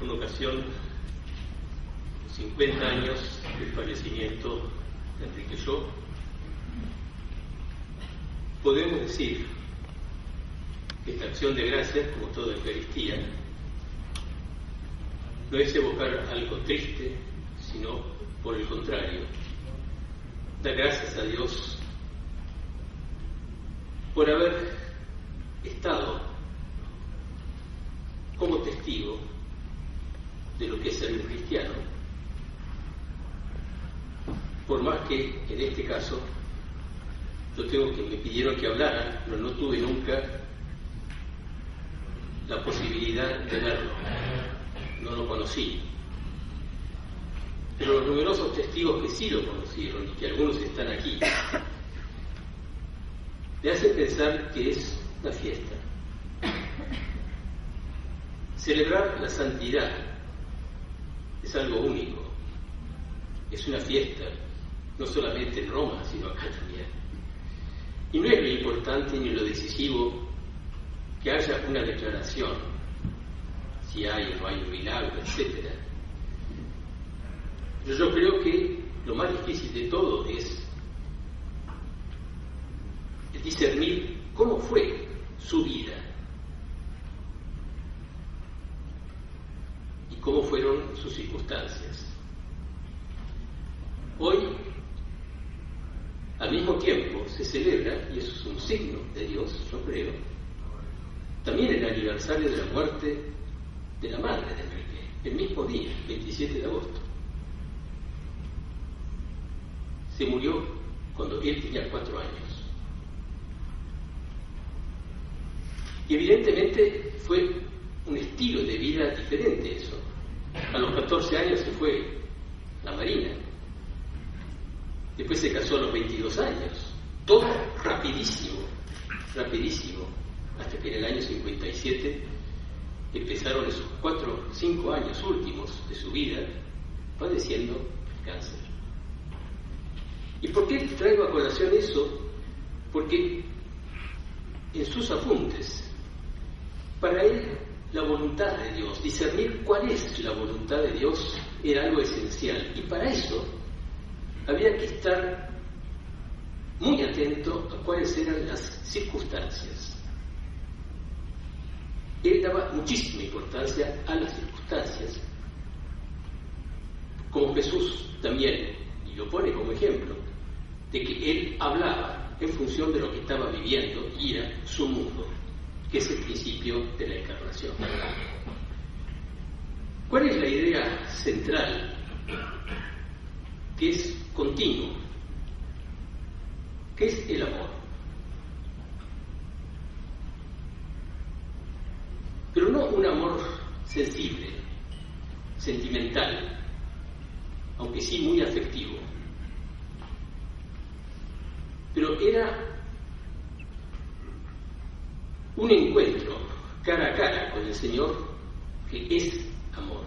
con ocasión 50 años del fallecimiento de Enrique Yo, podemos decir que esta acción de gracias, como toda Eucaristía, no es evocar algo triste, sino por el contrario, dar gracias a Dios por haber estado como testigo de lo que es ser un cristiano, por más que en este caso yo tengo que me pidieron que hablara, pero no tuve nunca la posibilidad de verlo, no lo conocí. Pero los numerosos testigos que sí lo conocieron y que algunos están aquí, me hacen pensar que es una fiesta. Celebrar la santidad es algo único, es una fiesta, no solamente en Roma, sino acá también. Y no es lo importante ni lo decisivo que haya una declaración, si hay o no hay un milagro, etc. Pero yo creo que lo más difícil de todo es discernir cómo fue su vida y cómo fueron sus circunstancias. Hoy, al mismo tiempo, se celebra, y eso es un signo de Dios, yo creo, también el aniversario de la muerte de la madre de Enrique, el mismo día, 27 de agosto. Se murió cuando él tenía 4 años. Y evidentemente fue un estilo de vida diferente eso. A los 14 años se fue a la Marina. Después se casó a los 22 años. Todo rapidísimo, rapidísimo. Hasta que en el año 57 empezaron esos 4 o 5 años últimos de su vida padeciendo cáncer. ¿Y por qué traigo a colación eso? Porque en sus apuntes, para él la voluntad de Dios, discernir cuál es la voluntad de Dios, era algo esencial. Y para eso había que estar muy atento a cuáles eran las circunstancias. Él daba muchísima importancia a las circunstancias, como Jesús también, y lo pone como ejemplo, de que él hablaba en función de lo que estaba viviendo y era su mundo, que es el principio de la encarnación. ¿Cuál es la idea central? Que es continuo. ¿Qué es el amor? Pero no un amor sensible, sentimental, aunque sí muy afectivo. Pero era un encuentro cara a cara con el Señor que es amor.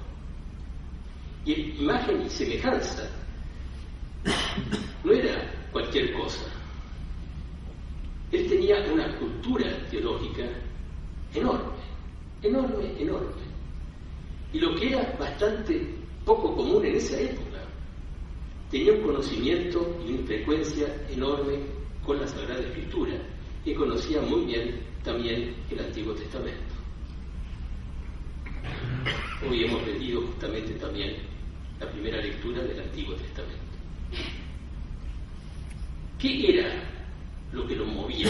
Y en imagen y semejanza no era cualquier cosa. Él tenía una cultura teológica enorme, enorme, enorme. Y lo que era bastante poco común en esa época, tenía un conocimiento y una frecuencia enorme con la Sagrada Escritura y conocía muy bien también el Antiguo Testamento. Hoy hemos leído justamente también la primera lectura del Antiguo Testamento. ¿Qué era lo que lo movía?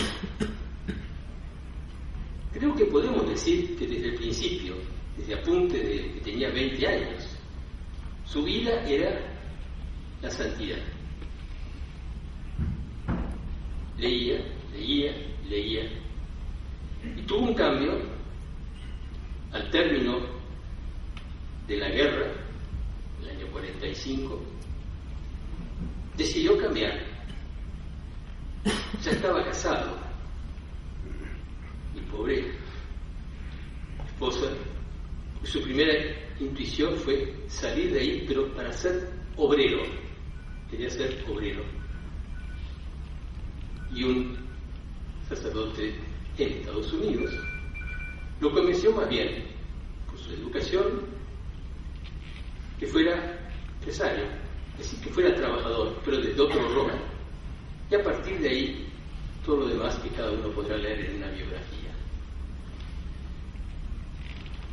Creo que podemos decir que desde el principio, desde apunte de que tenía 20 años, su vida era la santidad. Leía, leía, leía. Y tuvo un cambio al término de la guerra, el año 45. Decidió cambiar. Ya estaba casado. Mi pobre esposa, su primera intuición fue salir de ahí, pero para ser obrero. Quería ser obrero. Y un sacerdote en Estados Unidos lo convenció más bien por su educación que fuera empresario, es decir, que fuera trabajador, pero desde otro rol. Y a partir de ahí, todo lo demás que cada uno podrá leer en una biografía.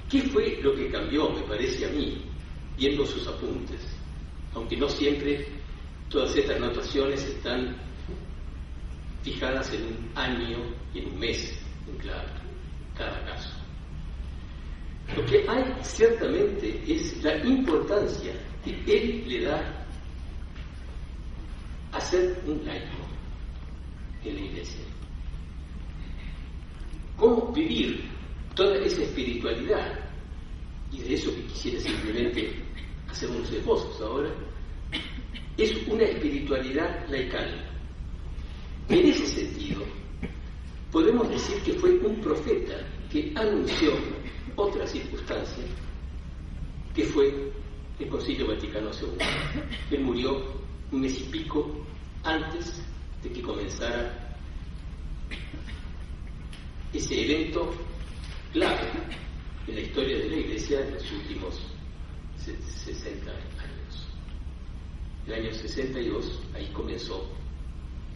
¿Qué fue lo que cambió, me parece a mí, viendo sus apuntes? Aunque no siempre todas estas anotaciones están fijadas en un año y en un mes, en cada caso. Lo que hay ciertamente es la importancia que él le da a ser un laico en la Iglesia. ¿Cómo vivir toda esa espiritualidad? Y de eso que quisiera simplemente hacer unos esbozos ahora, es una espiritualidad laical. En ese sentido, podemos decir que fue un profeta que anunció otra circunstancia, que fue el Concilio Vaticano II. Él murió un mes y pico antes de que comenzara ese evento clave en la historia de la Iglesia en los últimos 60 años. El año 62, ahí comenzó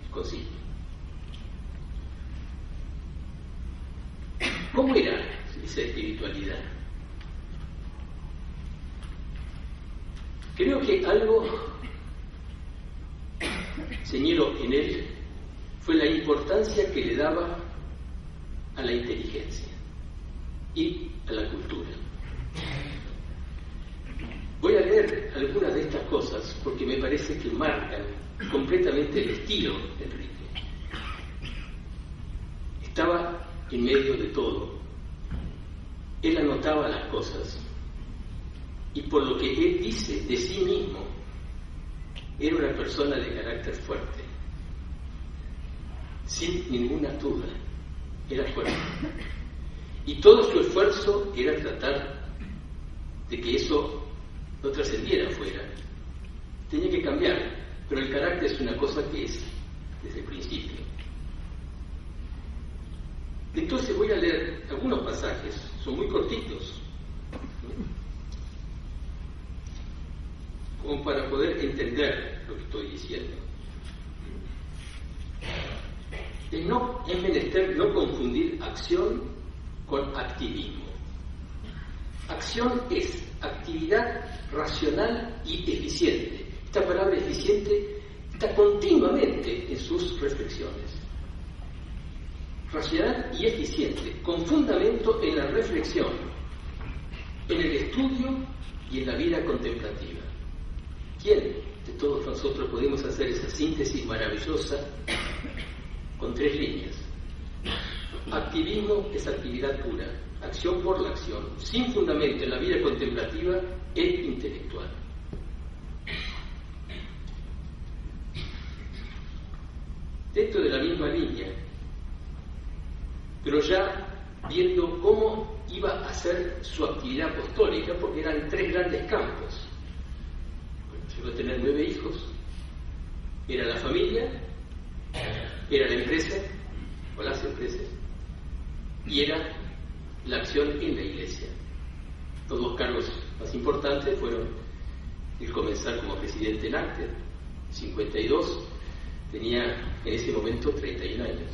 el concilio. ¿Cómo era esa espiritualidad? Creo que algo señaló en él fue la importancia que le daba a la inteligencia y a la cultura. Voy a leer algunas de estas cosas porque me parece que marcan completamente el estilo de Enrique. Estaba en medio de todo. Él anotaba las cosas y por lo que él dice de sí mismo, era una persona de carácter fuerte. Sin ninguna duda, era fuerte. Y todo su esfuerzo era tratar de que eso no trascendiera afuera. Tenía que cambiar, pero el carácter es una cosa que es desde el principio. Entonces voy a leer algunos pasajes, son muy cortitos, como para poder entender lo que estoy diciendo. Es menester no confundir acción con activismo. Acción es actividad racional y eficiente. Esta palabra eficiente está continuamente en sus reflexiones. Racional y eficiente, con fundamento en la reflexión, en el estudio y en la vida contemplativa. ¿Quién de todos nosotros podemos hacer esa síntesis maravillosa con 3 líneas? Activismo es actividad pura, acción por la acción, sin fundamento en la vida contemplativa e intelectual. Dentro de la misma línea, pero ya viendo cómo iba a ser su actividad apostólica, porque eran 3 grandes campos. Llegó a tener 9 hijos. Era la familia, era la empresa, o las empresas, y era la acción en la Iglesia. Los 2 cargos más importantes fueron el comenzar como presidente en arte, 52, tenía en ese momento 31 años.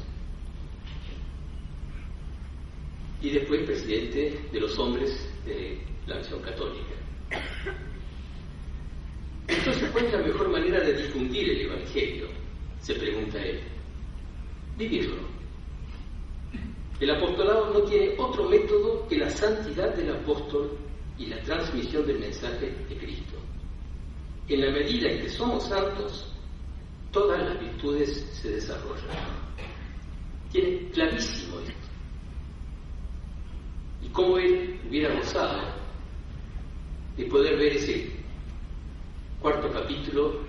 Y después presidente de los hombres de la Acción Católica. Entonces, ¿cuál es la mejor manera de difundir el Evangelio? Se pregunta él. Vivirlo. El apostolado no tiene otro método que la santidad del apóstol y la transmisión del mensaje de Cristo. En la medida en que somos santos, todas las virtudes se desarrollan. Tiene clarísimo esto. Y cómo él hubiera gozado de poder ver ese 4º capítulo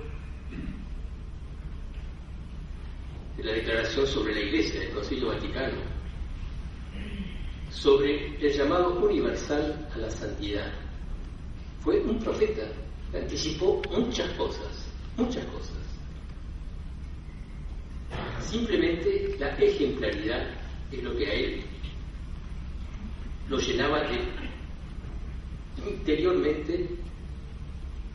de la Declaración sobre la Iglesia del Concilio Vaticano, sobre el llamado universal a la santidad. Fue un profeta, anticipó muchas cosas. Simplemente la ejemplaridad es lo que a él lo llenaba de interiormente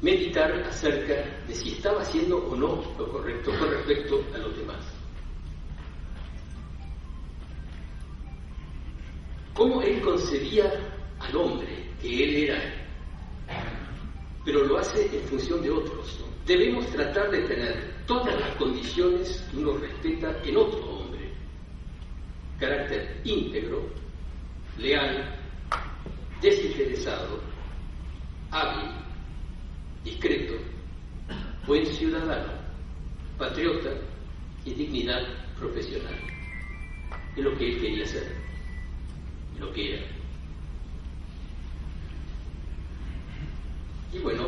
meditar acerca de si estaba haciendo o no lo correcto con respecto a los demás. Cómo él concebía al hombre que él era, pero lo hace en función de otros, ¿no? Debemos tratar de tener todas las condiciones que uno respeta en otro hombre: carácter íntegro, leal, desinteresado, hábil, discreto, buen ciudadano, patriota y dignidad profesional. Es lo que él quería ser, lo que era. Y bueno,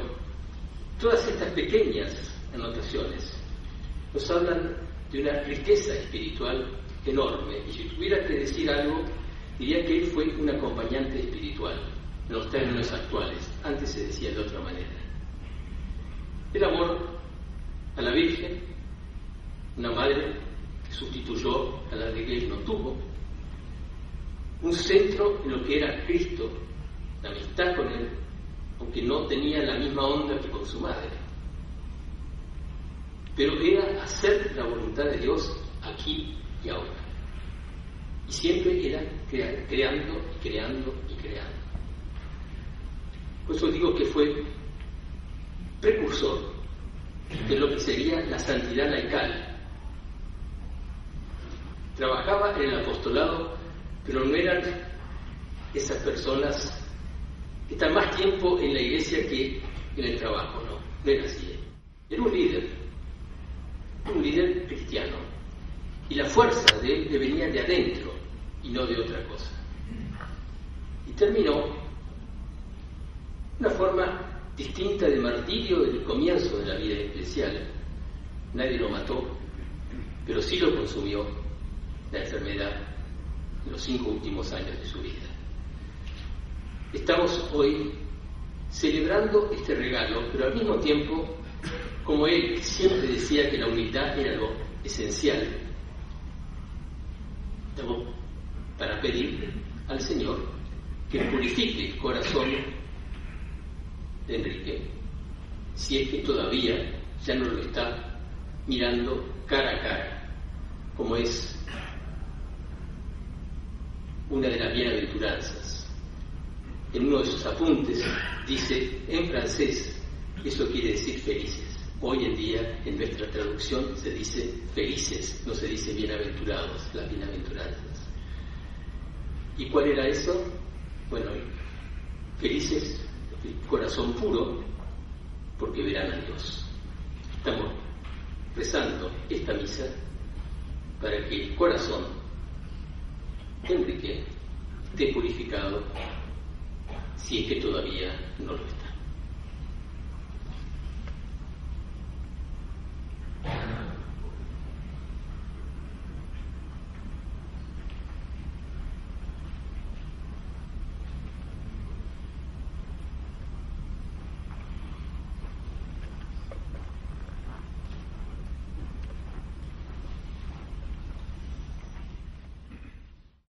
todas estas pequeñas anotaciones nos hablan de una riqueza espiritual enorme, y si tuviera que decir algo, diría que él fue un acompañante espiritual en los términos actuales. Antes se decía de otra manera. El amor a la Virgen, una madre que sustituyó a la de que él no tuvo, un centro en lo que era Cristo, la amistad con él, aunque no tenía la misma onda que con su madre, pero era hacer la voluntad de Dios aquí y ahora, y siempre era creando y creando y creando. Por eso digo que fue precursor de lo que sería la santidad laical. Trabajaba en el apostolado, pero no eran esas personas que están más tiempo en la iglesia que en el trabajo, no era así. Era un líder cristiano, y la fuerza de él le venía de adentro y no de otra cosa. Y terminó una forma distinta de martirio del comienzo de la vida eclesial. Nadie lo mató, pero sí lo consumió la enfermedad en los 5 últimos años de su vida. Estamos hoy celebrando este regalo, pero al mismo tiempo, como él siempre decía que la humildad era lo esencial, estamos para pedir al Señor que purifique el corazón de Enrique, si es que todavía ya no lo está mirando cara a cara, como es una de las bienaventuranzas. En uno de sus apuntes dice en francés, eso quiere decir felices. Hoy en día en nuestra traducción se dice felices, no se dice bienaventurados, las bienaventuranzas. ¿Y cuál era eso? Bueno, felices, el corazón puro, porque verán a Dios. Estamos rezando esta misa para que el corazón de Enrique esté purificado, si es que todavía no lo está.